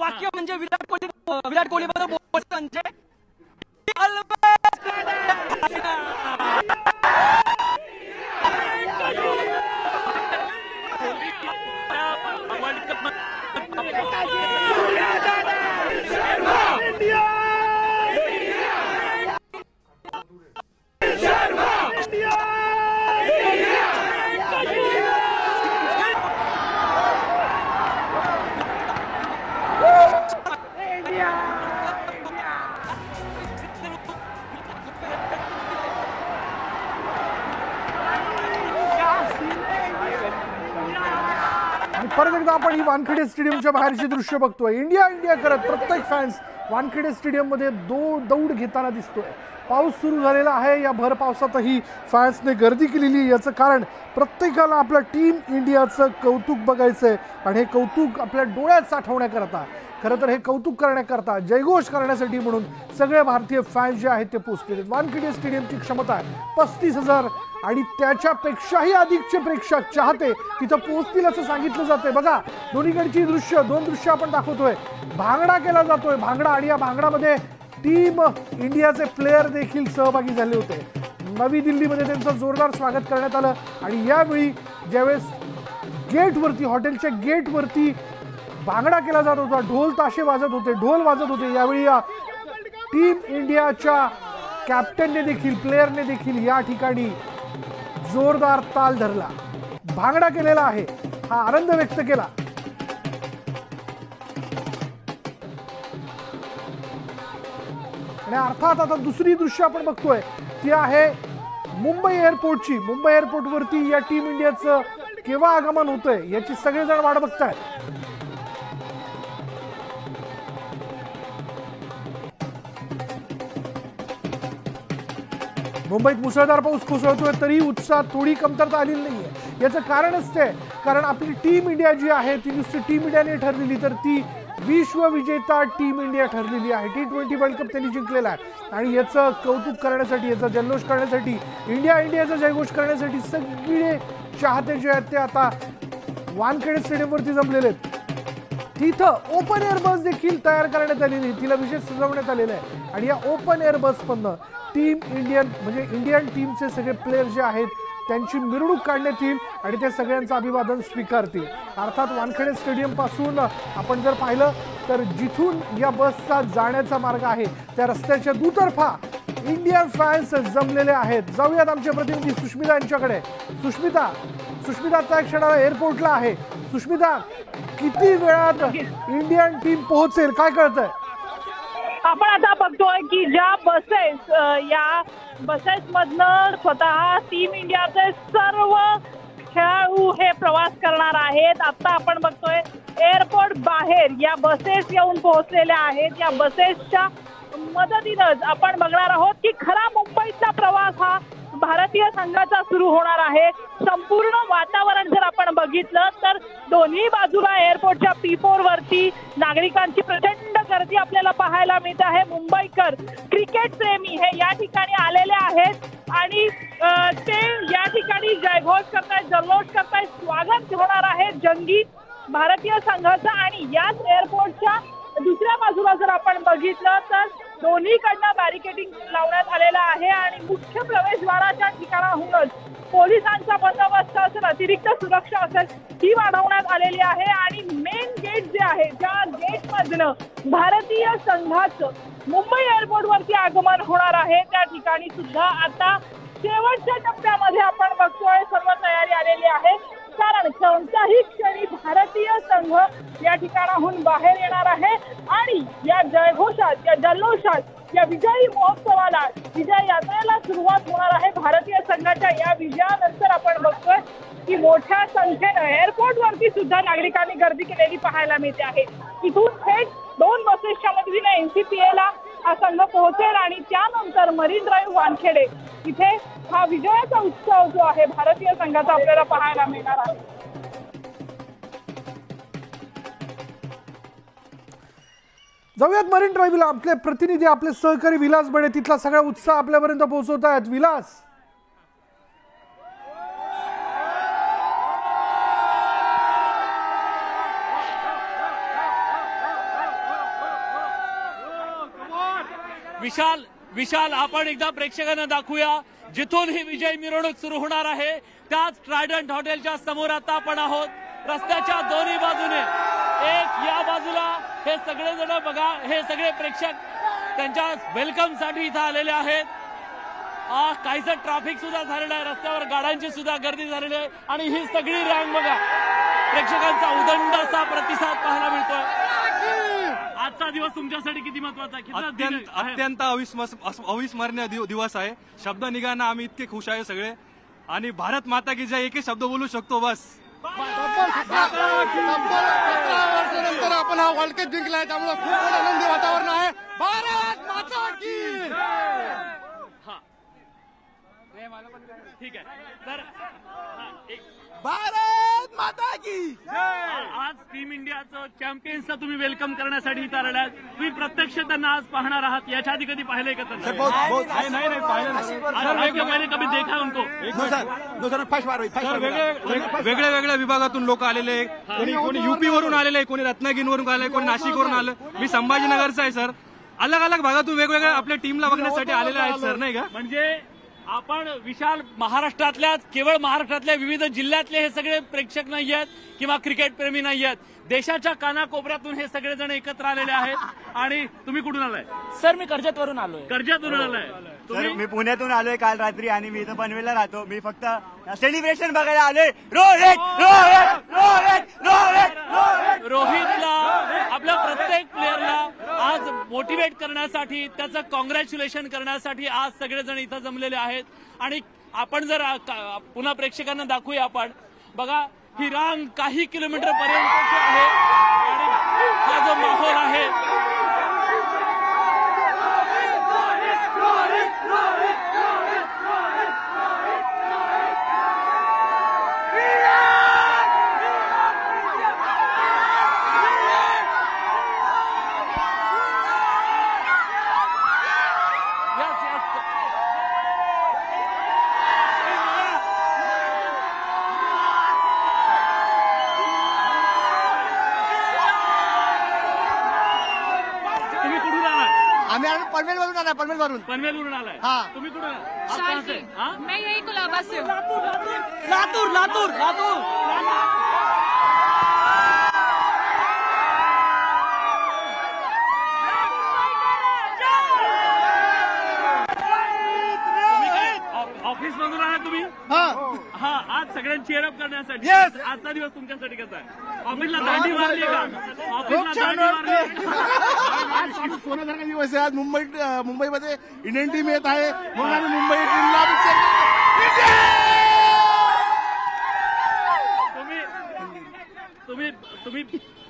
वाक्य म्हणजे विराट कोहली बद्दल बोलायचं म्हणजे परत एकदा आपण ही वानखेडे स्टेडियमच्या बाहेरची दृश्य बघतोय. इंडिया इंडिया करत प्रत्येक फॅन्स वानखेडे स्टेडियम मध्ये दौड घेताना दिसतोय. पाऊस सुरू झालेला आहे. या भर पावसातही फॅन्सने गर्दी केलेली. याचं कारण प्रत्येकाला आपल्या टीम इंडियाचं कौतुक बघायचंय आणि हे कौतुक आपल्या डोळ्यात साठवण्याकरता, खरं तर हे कौतुक करण्याकरता, जयघोष करण्यासाठी म्हणून सगळे भारतीय फॅन्स जे आहेत ते पोहोचलेले. वानखेडे स्टेडियमची क्षमता आहे 35,000 आणि त्याच्यापेक्षाही अधिकचे प्रेक्षक चाहते तिथं पोहोचतील असं सांगितलं जातंय. बघा दोन्हीकडची दोन दृश्य आपण दाखवतोय. भांगडा केला जातोय, भांगडा, आणि या भांगडामध्ये टीम इंडियाचे प्लेयर देखील सहभागी झाले होते. नवी दिल्लीमध्ये त्यांचं जोरदार स्वागत करण्यात आलं आणि यावेळी ज्यावेळेस गेटवरती, हॉटेलच्या गेटवरती भांगडा केला जात होता, ढोल ताशे वाजत होते, ढोल वाजत होते, यावेळी या टीम इंडियाच्या कॅप्टनने देखील, प्लेयरने देखील या ठिकाणी जोरदार ताल धरला, भांगडा केलेला आहे, हा आनंद व्यक्त केला. आणि अर्थात आता दुसरी दृश्य आपण बघतोय ती आहे मुंबई एअरपोर्टची. मुंबई एअरपोर्टवरती या टीम इंडियाचं केव्हा आगमन होतंय याची सगळेजण वाट बघतायत. मुंबईत मुसळधार पाऊस कोसळतोय तरी उत्साहात थोडी कमतरता आलेली नाहीये. याचं कारणच ते, कारण आपली टीम इंडिया जी आहे ती नुसती टीम इंडियाने ठरलेली, तर ती विश्वविजेता टीम इंडिया ठरलेली आहे. T20 वर्ल्ड कप त्यांनी जिंकलेला आहे आणि याचं कौतुक करण्यासाठी, याचा जल्लोष करण्यासाठी, इंडियाचा जयघोष करण्यासाठी सगळे चाहते जे आहेत ते आता वानखेडे स्टेडियमवरती जमलेले आहेत. तिथं ओपन एअर बस देखील तयार करण्यात आलेली, तिला विशेष सजवण्यात आलेलं आहे आणि या ओपन एअर बसमधनं टीम इंडियन म्हणजे इंडियन टीमचे सगळे प्लेयर जे आहेत त्यांची मिरवणूक काढण्यात येईल आणि ते सगळ्यांचं अभिवादन स्वीकारतील. अर्थात वानखेडे स्टेडियम पासून आपण जर पाहिलं तर जिथून या बसचा जाण्याचा मार्ग आहे त्या रस्त्याच्या दुतर्फा इंडियन फॅन्स जमलेले आहेत. जाऊयात आमचे प्रतिनिधी सुष्मिता यांच्याकडे. सुष्मिता त्या क्षणाला एअरपोर्टला आहे. सुष्मिता, किती वेळात इंडियन टीम पोहोचेल काय कळतंय? आपण आता बघतोय की ज्या बसेस, या बसेस मधनं स्वतः टीम इंडियाचे सर्व खेळाडू हे प्रवास करणार आहेत. आता आपण बघतोय एअरपोर्ट बाहेर या बसेस येऊन पोहोचलेल्या आहेत. या बसेसच्या मदतीनंच आपण बघणार आहोत की खरा मुंबईचा प्रवास हा भारतीय संघाचा सुरू होणार आहे. संपूर्ण वातावरण जर आपण बघितलं तर दोन्ही बाजूला एअरपोर्टच्या P4 वरती नागरिकांची प्रचंड गर्दी आपल्याला पाहायला मिळत आहे. मुंबईकर क्रिकेट प्रेमी हे या ठिकाणी आलेले आहेत आणि ते या ठिकाणी जयघोष करतायत, जल्लोष करतायत, स्वागत होणार आहे जंगी भारतीय संघाचं. आणि याच एअरपोर्टच्या दुसऱ्या बाजूला जर आपण बघितलं तर दोन्हीकडनं बॅरिकेडिंग लावण्यात आलेलं आहे आणि मुख्य प्रवेशद्वाराच्या ठिकाणाहूनच पोलिसांचा बंदोबस्त असेल, अतिरिक्त सुरक्षा असेल, ही वाढवण्यात आलेली आहे. आणि मेन गेट जे आहे, ज्या गेटमधनं भारतीय संघाचं मुंबई एअरपोर्टवरती आगमन होणार आहे त्या ठिकाणी सुद्धा आता शेवटच्या टप्प्यामध्ये आपण बघतोय सर्व तयारी आलेली आहे. कारण कोणत्याही क्षणी भारतीय संघ या ठिकाणाहून बाहेर येणार आहे आणि या जयघोषात, या जल्लोषात, या विजयी महोत्सवाला, विजय यात्रेला सुरुवात होणार आहे. भारतीय संघाच्या या विजयानंतर आपण बघतोय की मोठ्या संख्येनं एअरपोर्टवरती सुद्धा नागरिकांनी गर्दी केलेली पाहायला मिळते आहे. इथून थेट 2 बसेसच्या मदतीने NCPA हा संघ पोहोचेल आणि त्यानंतर मरीन ड्राईव्ह वानखेडे इथे हा विजयाचा उत्सव जो आहे भारतीय संघाचा आपल्याला पाहायला मिळणार आहे. जाऊयात मरीन ड्राईव्हला. आपले प्रतिनिधी, आपले सहकारी विलास बडे तिथला सगळा उत्साह आपल्यापर्यंत पोहोचवत आहेत. विलास, विशाल विशाल आपण एकदा प्रेक्षकांना दाखवूया जिथून ही विजय मिरवणूक सुरू होणार आहे त्याच ट्रायडंट हॉटेलच्या समोर आता आपण आहोत। रस्त्याच्या दोन्ही बाजूने एक या बाजूला हे सगळेजण बघा, हे सगळे प्रेक्षक त्यांच्या वेलकम साठी इथं आलेले आहेत। काहीसं ट्रॅफिक सुद्धा झालेलं आहे, रस्त्यावर गाड्यांची सुद्धा गर्दी झालेली आहे आणि ही सगळी रांग बघा, प्रेक्षकांचा उदंड असा प्रतिसाद पाहायला मिळतोय। आजचा दिवस तुमच्यासाठी किती महत्वाचा आहे? अत्यंत अविस्मरणीय दिवस आहे। शब्द निघाना आम्ही इतके खुश आहे सगळे आणि भारत माता की जय एकच शब्द बोलू शकतो बस। वर्षानंतर आपण हा वर्ल्ड कप जिंकलाय त्यामुळे खूप आनंदी वातावरण आहे। भारत माता की ठीक आहे तर भारत माता की आज टीम इंडियाचं चॅम्पियन्सचं तुम्ही वेलकम करण्यासाठी इथं आलेला आहात। तुम्ही प्रत्यक्ष त्यांना आज पाहणार आहात, याच्या आधी कधी पाहिलंय का त्यांना? पहिले कभी देखा उनको? वेगळ्या वेगळ्या विभागातून लोक आलेले, कोणी युपी वरून आलेले, कोणी रत्नागिरीवरून आले, कोणी नाशिकवरून आलं। मी संभाजीनगरचा आहे सर। अलग अलग भागातून वेगवेगळ्या आपल्या टीमला बघण्यासाठी आलेले आहेत सर, नाही का? म्हणजे आपण विशाल महाराष्ट्रातल्याच, केवळ महाराष्ट्रातल्या विविध जिल्ह्यातले हे सगळे प्रेक्षक नाही आहेत किंवा क्रिकेट प्रेमी नाही आहेत, देशाच्या कानाकोपऱ्यातून हे सगळेजण एकत्र आलेले आहेत। आणि तुम्ही कुठून आलाय? सर मी कर्जतवरून आलोय। कर्जतवरून आलाय सर मी पुण्यातून आलोय काल रात्री आणि मी इथं पनवेलला राहतो। मी फक्त सेलिब्रेशन बघायला आलोय। रोहित रोहित रोहित रोहित रोहित रोहितला, आपल्या प्रत्येक प्लेअरला आज मोटिवेट करण्यासाठी, त्याचं कॉंग्रॅच्युलेशन करण्यासाठी आज सगळेजण इथं जमलेले आहेत। आणि आपण जर पुन्हा प्रेक्षकांना दाखवूया, आपण बघा ही रांग काही किलोमीटर पर्यंतची आहे आणि हा जो माहोल आहे पनवेलवरून आला, पनवेलवरून पनवेलवरून आलाय। हा। तुम्ही कुठून आलाय? आप कहां से? हाँ? मैं यही कुलाबा से हूँ। लातूर लातूर लातूर ऑफिस मधून आहात तुम्ही? हा, आज सगळ्यांनी चेअरअप करण्यासाठी। आजचा दिवस तुमच्यासाठी कसा आहे? ऑफिसला दांडी मारली का? ऑफिसला दांडी मारली? आज सोन्यासारखा दिवस आहे। आज मुंबईमध्ये इंडियन टीम येत आहे म्हणून आम्ही मुंबई टीमला तुम्ही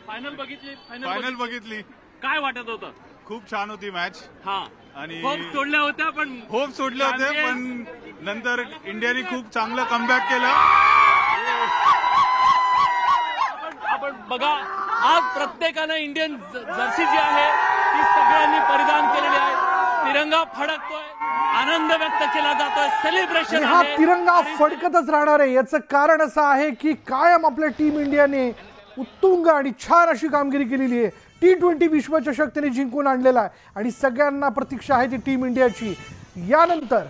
फायनल बघितली? फायनल बघितली, काय वाटत होतं? खूप छान होती मॅच। हा, आणि होप सोडल्या होत्या पण होप सोडले होते, पण नंतर इंडियाने खूप चांगलं कमबॅक केलं। आपण बघा, आज प्रत्येकानं इंडियन जर्सी जी आहे ती सगळ्यांनी परिधान केलेली आहे। तिरंगा फडकतोय, आनंद व्यक्त केला जातोय, सेलिब्रेशन हा तिरंगा फडकतच राहणार आहे। याचं कारण असं आहे की कायम आपल्या टीम इंडियाने उत्तुंग आणि छान अशी कामगिरी केलेली आहे। T20 विश्वचषक त्यांनी जिंकून आणलेला आहे आणि सगळ्यांना प्रतीक्षा आहे ती टीम इंडियाची। यानंतर